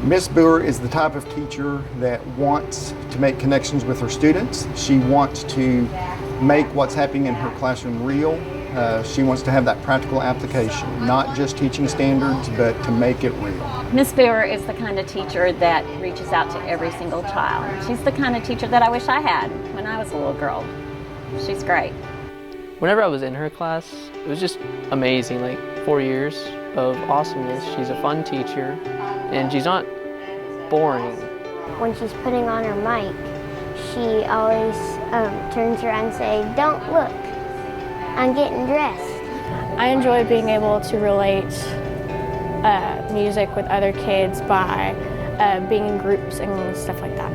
Miss Boer is the type of teacher that wants to make connections with her students. She wants to make what's happening in her classroom real. She wants to have that practical application, not just teaching standards, but to make it real. Miss Boer is the kind of teacher that reaches out to every single child. She's the kind of teacher that I wish I had when I was a little girl. She's great. Whenever I was in her class, it was just amazing, like 4 years of awesomeness. She's a fun teacher, and she's not boring. When she's putting on her mic, she always turns around and says, "Don't look, I'm getting dressed." I enjoy being able to relate music with other kids by being in groups and stuff like that.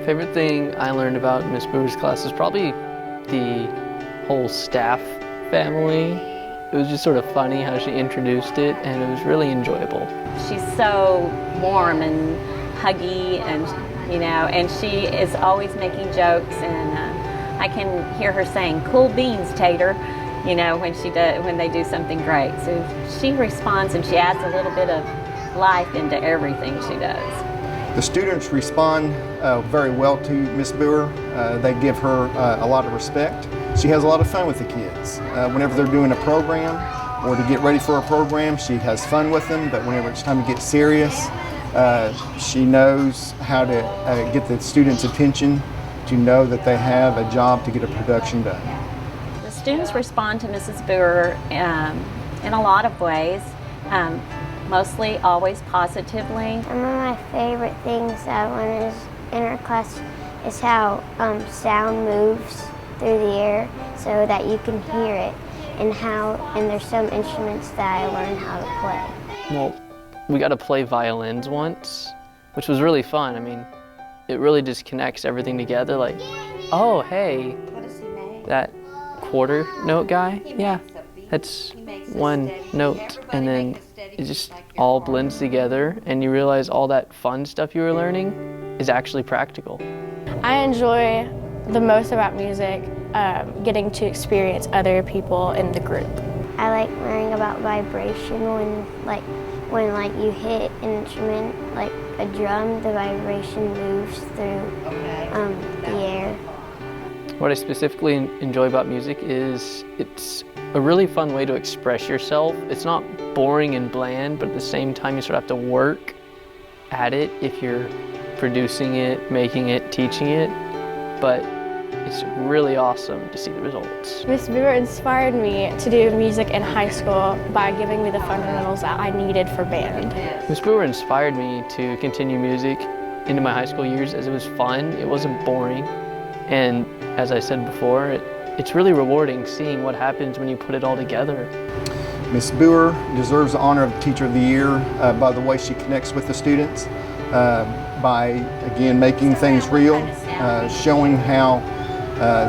Favorite thing I learned about Miss Boer's class is probably the whole staff family. It was just sort of funny how she introduced it, and it was really enjoyable. She's so warm and huggy, and she is always making jokes, and I can hear her saying, "Cool beans, Tater," when they do something great. So she responds, and she adds a little bit of life into everything she does. The students respond very well to Miss Boer. They give her a lot of respect. She has a lot of fun with the kids. Whenever they're doing a program or to get ready for a program, she has fun with them, but whenever it's time to get serious, she knows how to get the students' attention, to know that they have a job to get a production done. The students respond to Mrs. Boer in a lot of ways, mostly always positively. One of my favorite things when I was in her class is how sound moves through the air so that you can hear it, and there's some instruments that I learned how to play. Well, we got to play violins once, which was really fun. I mean, it really just connects everything together, like, oh, hey, that quarter note guy, yeah, that's one note, and then it just all blends together, and you realize all that fun stuff you were learning is actually practical. I enjoy the most about music, getting to experience other people in the group. I like learning about vibration when you hit an instrument like a drum, the vibration moves through the air. What I specifically enjoy about music is it's a really fun way to express yourself. It's not boring and bland, but at the same time you sort of have to work at it if you're producing it, making it, teaching it, but it's really awesome to see the results. Miss Boer inspired me to do music in high school by giving me the fundamentals that I needed for band. Miss Boer inspired me to continue music into my high school years as it was fun, it wasn't boring, and as I said before, it's really rewarding seeing what happens when you put it all together. Miss Boer deserves the honor of Teacher of the Year by the way she connects with the students, by, again, making things real, showing how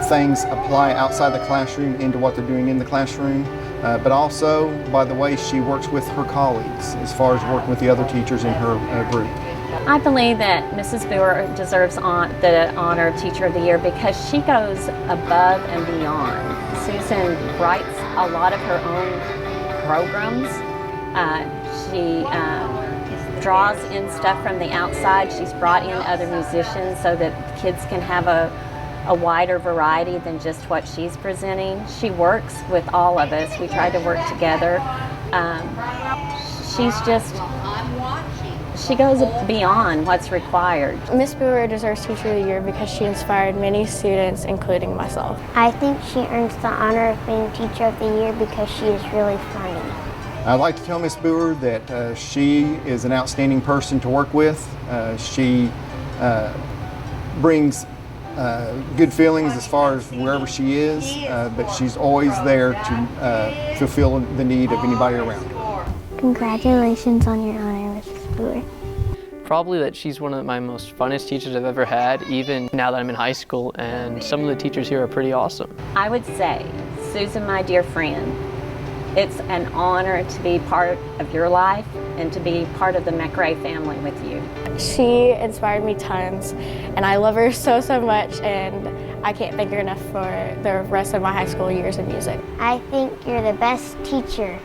things apply outside the classroom into what they're doing in the classroom, but also by the way she works with her colleagues as far as working with the other teachers in her group. I believe that Mrs. Boer deserves the honor of Teacher of the Year because she goes above and beyond. Susan writes a lot of her own programs. She draws in stuff from the outside. She's brought in other musicians so that kids can have a wider variety than just what she's presenting. She works with all of us. We try to work together. She goes beyond what's required. Miss Boer deserves Teacher of the Year because she inspired many students, including myself. I think she earns the honor of being Teacher of the Year because she is really funny. I'd like to tell Miss Boer that she is an outstanding person to work with. She brings good feelings as far as wherever she is, but she's always there to fulfill the need of anybody around her. Congratulations on your honor, Mrs. Boer. Probably that she's one of my most funnest teachers I've ever had, even now that I'm in high school, and some of the teachers here are pretty awesome. I would say, Susan, my dear friend, it's an honor to be part of your life and to be part of the McRae family with you. She inspired me tons, and I love her so much, and I can't thank her enough for the rest of my high school years of music. I think you're the best teacher